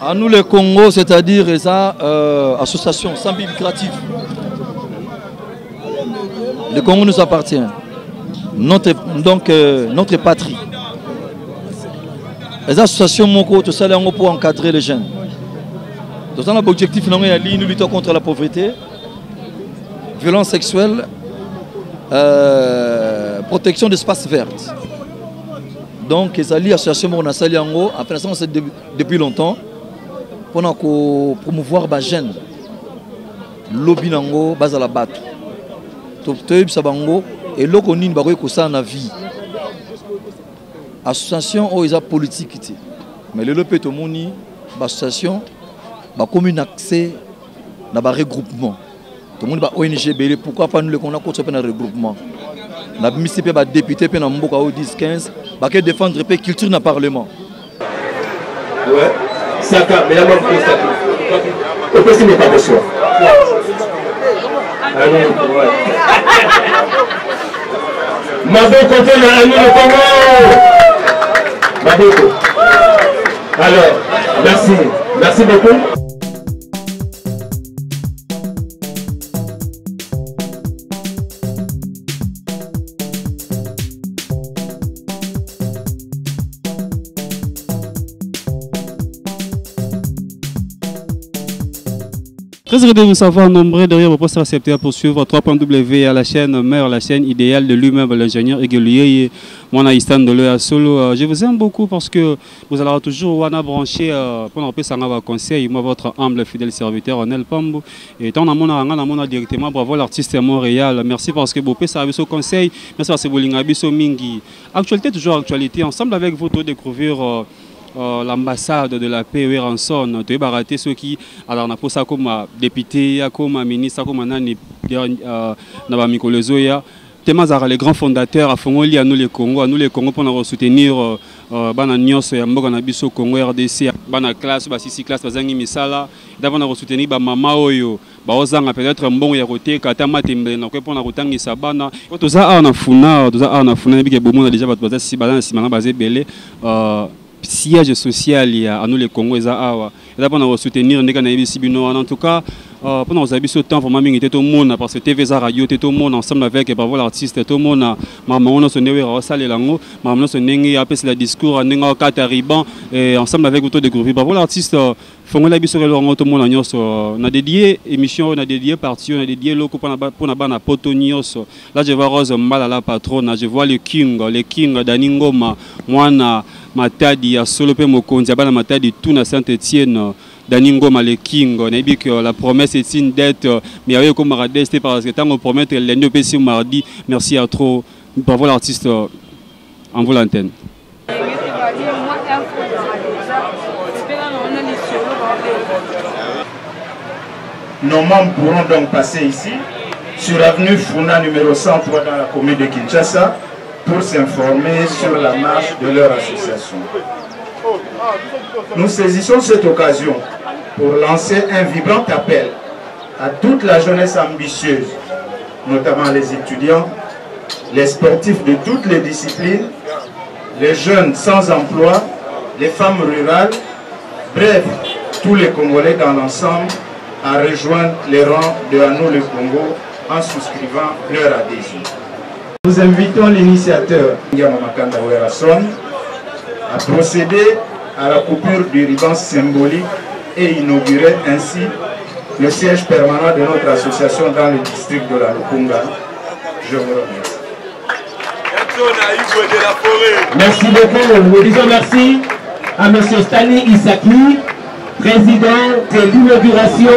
À nous les Congo, c'est-à-dire ça, association sans but lucratif. Le Congo nous appartient. Notre patrie. Les associations Moko, tout ça, pour encadrer les jeunes. Donc, l'objectif, nous lutter contre la pauvreté, violence sexuelle, protection d'espaces verts. Donc, les associations Moko, c'est depuis longtemps, pour promouvoir les jeunes. Lobby nango, base à la batte. Et là, on a une vie. Association ou ils politique mais le peut tout monde association comme un accès dans le regroupement tout le monde va ONG pourquoi pas nous le qu'on a contre un regroupement la municipalité va député pe na mboka au 10 15 va que défendre le culture dans le parlement ouais ça quand mais la même constaté au possible pas de choix Maboko fait le Congo. Maboko. Alors, merci beaucoup. Très heureux de vous savoir nombreux derrière vos postes acceptés à poursuivre 3.w à la chaîne mère, la chaîne idéale de lui-même, l'ingénieur Egeluye, Mwana Istan de l'Oya Solo. Je vous aime beaucoup parce que vous allez toujours Wana branché pour nous faire conseil. Moi, votre humble fidèle serviteur, Onel Pambo. Et tant on a directement bravo l'artiste Montréal. Merci parce que vous pouvez servir ce conseil. Merci parce que vous l'avez so mingi. Actualité, toujours actualité. Ensemble avec vous, de découvrir. L'ambassade de la paix Ranson, tu es baraté ceux qui alors on a pour ça comme député, comme ministre, comme nani na Mikolo Zoya. Temazara les grands fondateurs à Fongoli à nous les Congo pour nous soutenir bana nyonso ya mboka na biso Congo RDC bana classe ba sisi classe bazangi misala d'abord na soutenir ba mama oyo ba ozanga peut-être mbongo ya côté kata matembe na ko pona kotangisa bana to za na funa bike bomo déjà ba baza si bana si manga bazé belé siège social à nous les Congo et à pour soutenir en tout cas pour nous habiter ce temps vraiment tout le monde parce que TV radio tout le monde ensemble avec bravo l'artiste tout le monde maman on se newe rasale lango maman se nengi après le discours nenga kata riban et ensemble avec autour de groupe bravo l'artiste Fongola biso relongo tout le monde nyonso on a dédié émission on a dédié partie on a dédié loko pour na bana poto nyonso là je vois Rose Mbala la patronne je vois le king Daningoma mwana matadi ya solo pe mokonzi bana matadi tout na Saint-Étienne Daningoma le king on a dit que la promesse est une dette mais avec comme radeste parce que tant on promet lundi au mardi merci à trop bravo l'artiste en vous l'antenne. Nos membres pourront donc passer ici, sur l'avenue Funa numéro 103 dans la commune de Kinshasa, pour s'informer sur la marche de leur association. Nous saisissons cette occasion pour lancer un vibrant appel à toute la jeunesse ambitieuse, notamment les étudiants, les sportifs de toutes les disciplines, les jeunes sans emploi, les femmes rurales, bref, tous les Congolais dans l'ensemble, à rejoindre les rangs de Anou le Congo en souscrivant leur adhésion. Nous invitons l'initiateur Yamamakanda Werason à procéder à la coupure du ruban symbolique et inaugurer ainsi le siège permanent de notre association dans le district de la Lukunga. Je vous remercie. Merci beaucoup. Nous disons merci à M. Stani Isaki, président de l'inauguration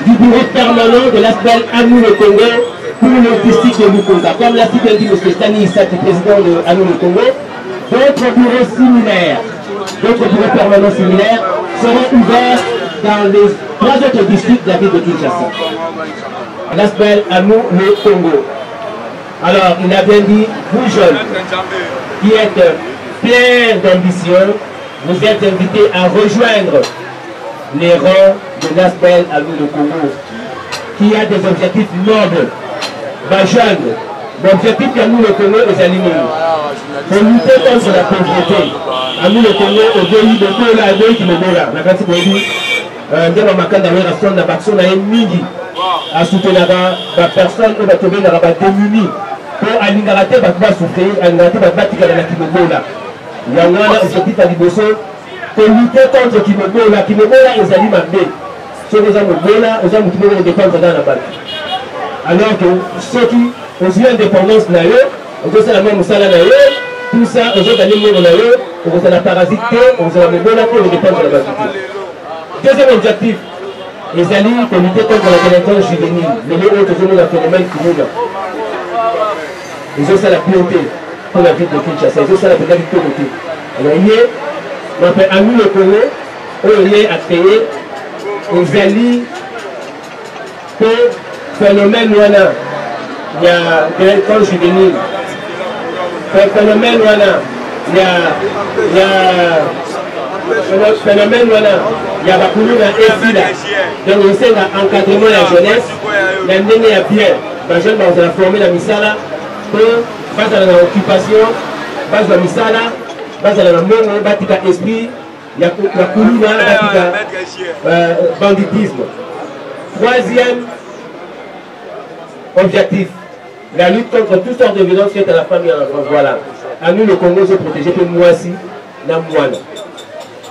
du bureau permanent de l'appel Anou le Congo pour le district de Lukunga. Comme l'a dit M. Stani Isaki, président de Anou le Congo, d'autres bureaux similaires, d'autres bureaux permanents similaires seront ouverts dans les 3 autres districts de la ville de Kinshasa. L'appel Anou le Congo. Alors, il a bien dit, vous jeunes, qui êtes pleins d'ambition, vous êtes invités à rejoindre les rangs de l'ASBEL Anou le Congo, qui a des objectifs nobles. Ma jeune, L'objectif à nous le Congo est aligné. Pour lutter contre la pauvreté, à nous le Congo, au pays de Kola, au pays qui me donne là. La grande produit, dans ma canne d'action, la action n'a midi à soutenir la personne qui va tomber dans la démunie. Pour aligner la tête, va souffrir, aligner la tête, va battre la Kimogola. Il y a un objectif à Liboso, pour lutter contre Kimogola. Kimogola, ils allaient m'amener. Ceux qui ont Mogola, ils ont trouvé des dépenses dans la banque. Alors que ceux qui ont eu l'indépendance, on a la même salle, tout ça, on a gagné le monde, on a la parasité, on a la Mogola pour les dépenses de la banque. Deuxième objectif, les alliés pour lutter contre la délinquance juvénile. Les autres ont un phénomène qui nous ils ont ça la priorité pour la ville de Kinshasa, ils ont ça la priorité pour la ville. Alors, il y a, à nous le Congo, on est à créer les alliés pour le phénomène voilà. Il y a délinquance juvénile. Pour le phénomène voilà. Il y a le phénomène voilà. Il y a Bakulu dans Efila. Donc, on sait l'encadrement de la jeunesse, l'année à bien. Les jeunes vont former la misala. Base à l'occupation, base à la misala, base à la monde, batika esprit, il y a la coulina, batika banditisme. Troisième objectif, la lutte contre toutes sortes de violences faites à la femme et à l'enfant. Voilà. À nous le Congo se protéger pour moi aussi, la moine.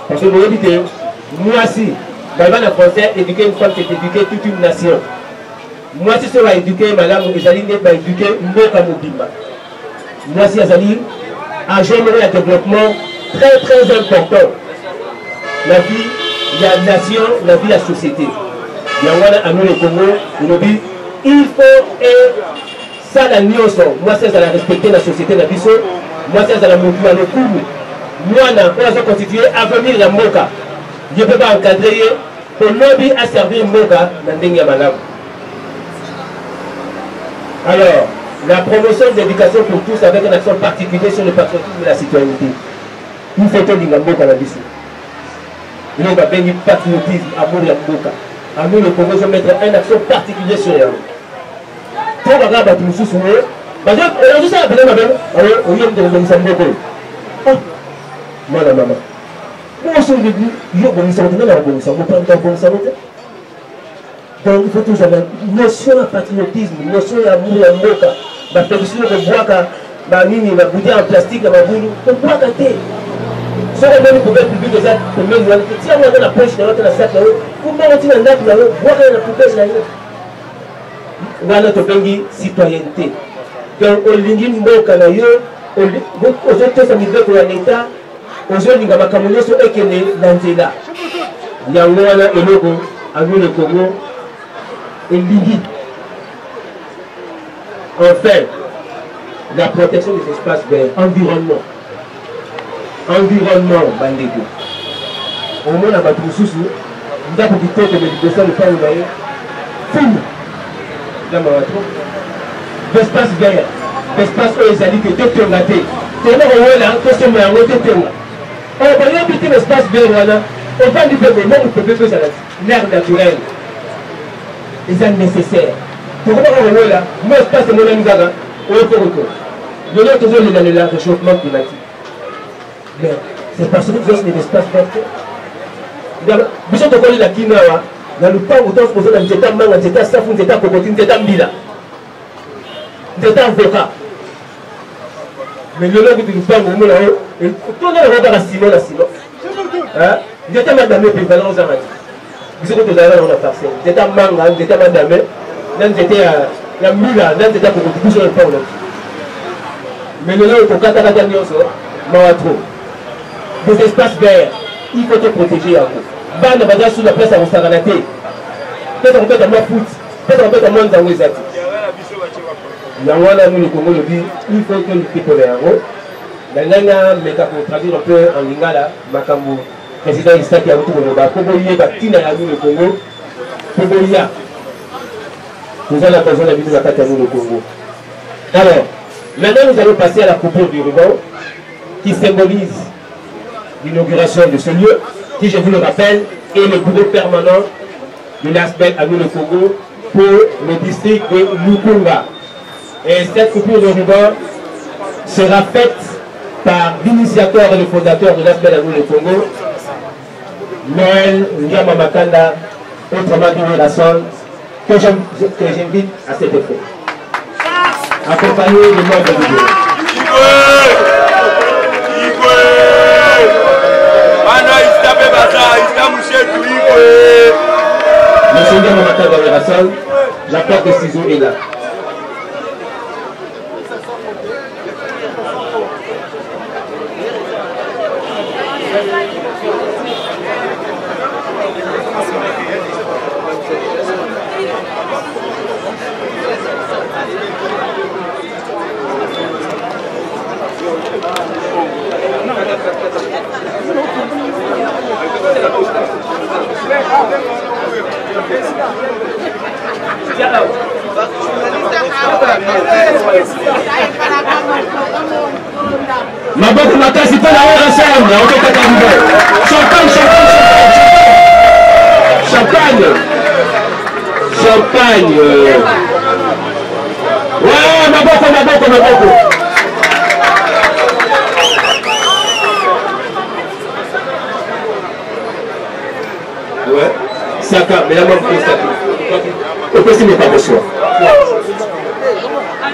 Parce que vous voyez que moi aussi, dans le français, éduquer une femme, c'est éduquer toute une nation. Moi, si je vais éduquer madame, je vais éduquer Mboka Mobimba. Moi, si je vais générer un développement très très important. La vie, il y a la nation, la vie, la société. Il y a un le Congo, il faut et ça la nioso. Moi, si je vais respecter la société, la vie, moi, si je vais montrer le coup. Moi, on va constituer avenir la Mboka. Je ne peux pas encadrer pour lobby à servir Mboka dans le Ndenge Madame. Alors, la promotion de l'éducation pour tous avec une action particulière sur le patriotisme et la citoyenneté. Il faut que l'Ingamboka la bise. Il y a un patriotisme, amour et Mboka. À nous, le Congo, je vais mettre une action particulière sur les hommes. Quand on regarde tout ce qu'on veut, on a juste à appeler ma belle, on y a de l'Ingamboka. Oh, moi la maman. Moi, je suis venu, il y a un Ingamboka. Donc il faut toujours avoir une notion de patriotisme, une notion d'amour et d'amour. La production de bois, la bouteille en plastique, la boule, on boit à thé. Si on a une poubelle publique, si on a dans la poche, dans la sac, vous mettez dans la boire dans la poubelle. On a notre pays citoyenneté. Donc on ligne une boca là, aux autres ça me pour l'État, aux autres les Gamakamono sont équilibrés dans là. Il y a un et logo à nous le Congo. Et l'IGI. Enfin, la protection des espaces verts, environnement. Environnement, Bandego. Au moins, on a battu sous nous avons dit que l'éducation ne pas envoyer. Fou. Là, on va trop. L'espace vert, l'espace où ils allaient que tout est raté. C'est là où on a un costume à l'autre terme. On va pas éviter l'espace vert, on va lui faire le monde pour que ça l'air naturel. C'est nécessaire. Pour voir là, moi je passe mon ami Gaga, on est pour retour. Le lot toujours est dans le réchauffement climatique. Mais c'est parce que vous avez des espaces verts. Vous avez connu la quinoa, dans le temps où on se posait dans l'état manga, l'état safou, l'état cocotine, l'état mbila, l'état avocat. Mais le lot où tu nous parles, on est là-haut, tout le monde va à Simon, la Simon. L'état madame est prévalent aux amateurs. Vous avez des arrêts dans la parcelle. Vous êtes à Manga, vous êtes à Madame, vous êtes à Mula, vous êtes à Coco, vous êtes à Paolo. Mais le nom est pour Katakata Nyonso, Maratro. Des espaces verts, il faut te protéger à vous. Bande Badia sous la place à Rosaranate. Peut-être qu'on peut à moi foot, peut-être qu'on peut à moi dans les actes. Il y a un nous le Congo le dit, il faut que nous piquons les héros. Maintenant, mais pour traduire un peu en lingala, Makambo. Président Issa qui a retourné au bas, Pogolia, Batina a vu le Congo, Pogolia. Nous allons besoin de la carte à nous le Congo. Alors, maintenant nous allons passer à la coupure du ruban qui symbolise l'inauguration de ce lieu, qui, je vous le rappelle, est le bureau permanent de l'ASBEL à nous le Congo pour le district de Lukunga. Et cette coupure de ruban sera faite par l'initiateur et le fondateur de l'Aspel Amour le Congo, Noël Ndiama Makanda, autrement dit Rassol, que j'invite à cet effet. Accompagné de membres du bureau. Monsieur Ndiama Makanda Rassol, la porte de ciseaux est là. Maboko makasi pe na wewe ensemble, on peut pas champagne, champagne, champagne, champagne. Ouais, maboko. Ouais, Saka, mais la main pour Saka. Au possible pas de choix.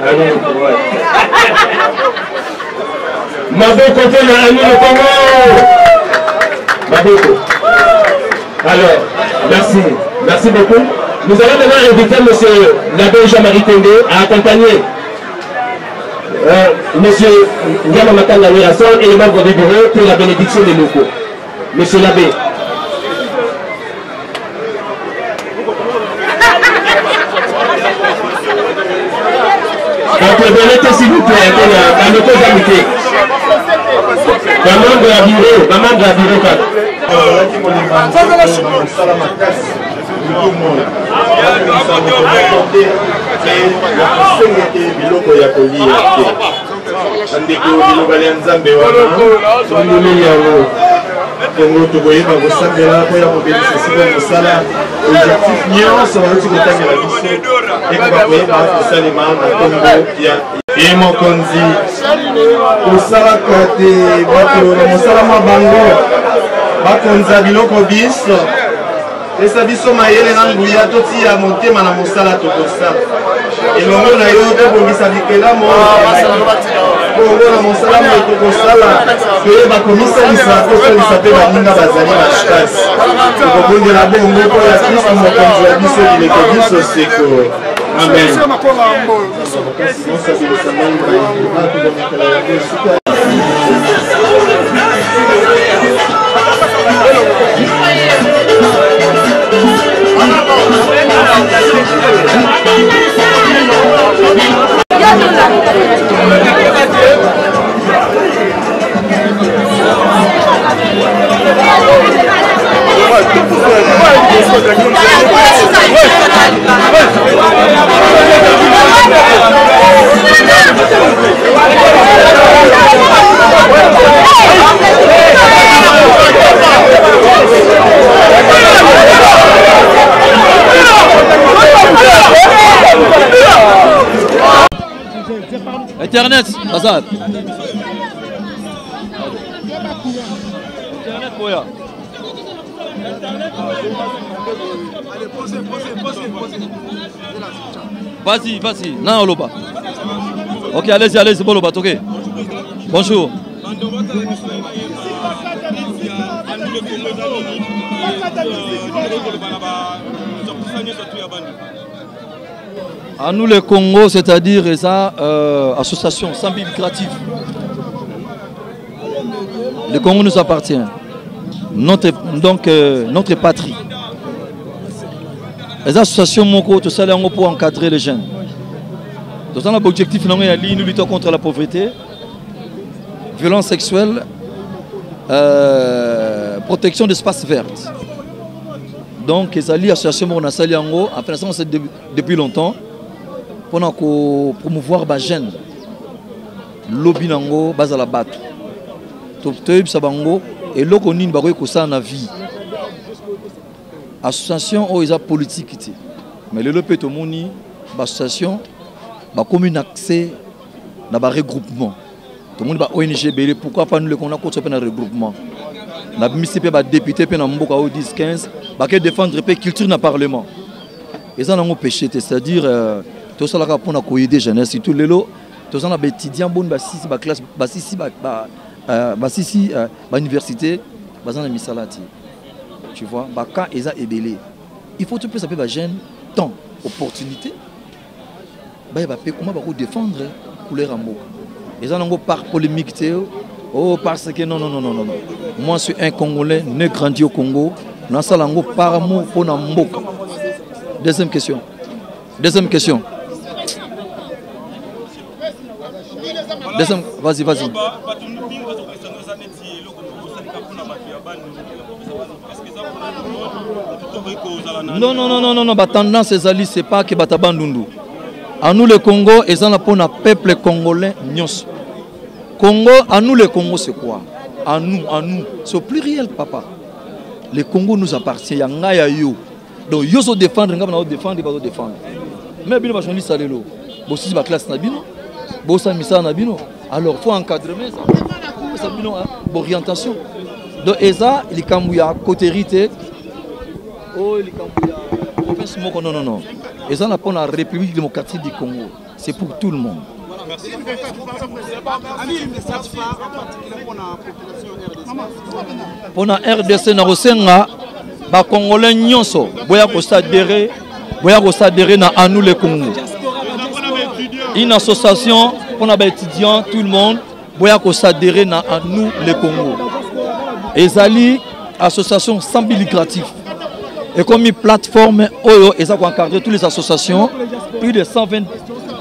Allez, ouais. Maboko fait le Amour le Congo. Maboko. Alors, merci beaucoup. Nous allons maintenant inviter monsieur l'abbé Jean-Marie Condé à accompagner monsieur Ndiama Makanda Rassol et les membres du bureau pour la bénédiction des locaux. Monsieur l'abbé. Donc, venez s'il vous plaît, dans le code d'amitié. Maman de la bureau. Congo tokoyeba kosambela mpo ya kobebisa esika mosala objectif nyonso bauti kotangela biso ekoka koyeba kosalema na ntongo ya ye mokonzi kosalaka te bato na mosala mwa bango bakonza biloko biso pesa biso mayele na nguya totia motema na mosala tokosala elongo na yo tobongisa bikelamu bongo na mosala moyo tokosala toyeba komisalisa tosalisa mpe baninga bazali bashkasi tokobondela bongo mpo ya kristo mokonzi ya biso bileke biso seko amen. Internet, Azad. Internet, Boya. Vas-y. Non, Loba. Ok, allez-y, bon, Loba, ok. Bonjour. À nous le Congo, c'est-à-dire ça, association sans but lucratif. Le Congo nous appartient, notre patrie. Les associations Moko, tout ça, pour encadrer les jeunes. Donc, l'objectif, nous luttons contre la pauvreté, violence sexuelle, protection d'espaces verts. Donc, les associations Moko, enfin, c'est depuis longtemps. Pour promouvoir les jeunes, lobby nango bazala batu toyeb sabango et loko nini bakoy kosa na vie association o eza politique te mais le lope to moni association comme un accès dans le regroupement. Tout le monde va ONG, pourquoi pas nous le qu'on a construit un regroupement. La municipalité va député dans le 10-15, va défendre la culture dans le Parlement. Et ça, on a péché, c'est-à-dire, tout ça, pour nous aider les jeunes, tout les lots, tout ça, on a des étudiants, des classes, des universités, des misalati. Tu vois, quand ils ont ébélé, il faut que tu puisses jeunes temps, opportunité. Comment défendre la couleur en mots. Et ça, on a par polémique, oh, parce que non. Moi, je suis un Congolais, né grandi au Congo. Dans ça, on a par amour pour Namboka. Deuxième question. Vas-y. Non. Tendance, c'est pas que Batabandundu. À nous, le Congo, et ça, on a peuple congolais. Congo, à nous, le Congo, c'est quoi? À nous. C'est au pluriel, papa. Le Congo nous appartient. Donc, yo se défendre, on va défendre. Mais bien, je vais ça les lots. Bon, si c'est la classe nabino, bon, ça misa nabino. Alors, faut encadrer ça. Orientation. Donc, ça, il y a côté oh, il y a non. Et ça, on a la République démocratique du Congo. C'est pour tout le monde. Merci. Pour la RDC, les Congolais nyonso boya ko s'adhérer à nous les Congo. Une association pour les étudiants, tout le monde boya ko s'adhérer à nous les Congo. Et Zali association sans but lucratif. Et comme une plateforme Oyo et ça encadrer toutes les associations, plus de 120,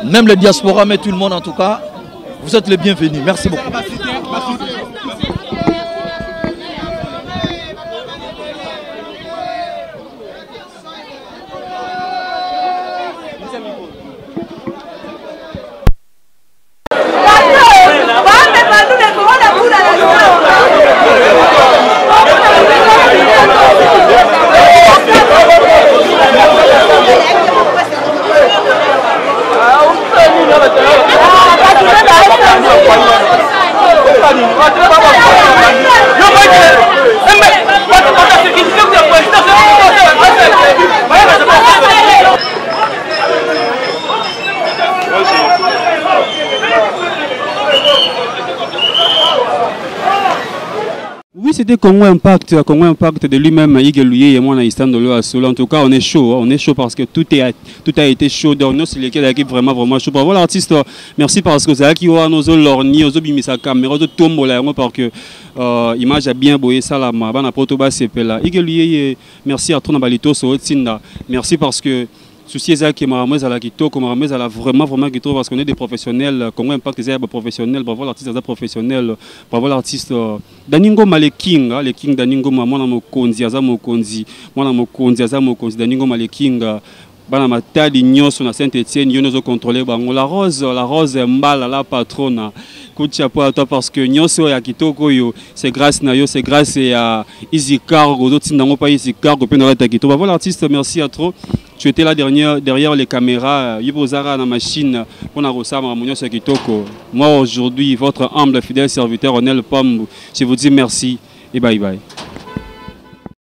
même les diasporas, mais tout le monde en tout cas, vous êtes les bienvenus. Merci beaucoup. Oui, c'était Congo Impact de lui-même, Igeluye et moi, Naïstan de l'Oasolo. En tout cas, on est chaud parce que tout a été chaud. Donc, nous, c'est l'équipe vraiment chaud. Bravo l'artiste, merci parce que c'est là qui a nos lorni, nos bimisa caméra, de tombe là, parce que image a bien boyé ça là, ma bana protoba c'est là. Igeluye, merci à toi Nabalito, merci parce que souci est que Maramez à la Kitoko, Maramez à la vraiment Kitoko parce qu'on est des professionnels, Congo Impact des professionnels, bravo l'artiste des professionnels, bravo l'artiste Daningo Maleking, le King Daningo Mwana Mokonzi, Aza Mokonzi, Daningo Maleking, Bana Matali Nyos na Saint-Étienne, Yonozo contrôlé bango la rose mbala la patronne. Coup de chapeau à toi parce que Nyoso ya Kitoko yo, c'est grâce na yo, c'est grâce à Easy Cargo, d'autres n'ont pas Easy Cargo, puis dans Kitoko. Voilà l'artiste, merci à toi. Tu étais là derrière les caméras, Yibozara na machine, pour na Rosama Ramonio sur Kitoko. Moi aujourd'hui, votre humble fidèle serviteur Onel Pombo, je vous dis merci et bye bye.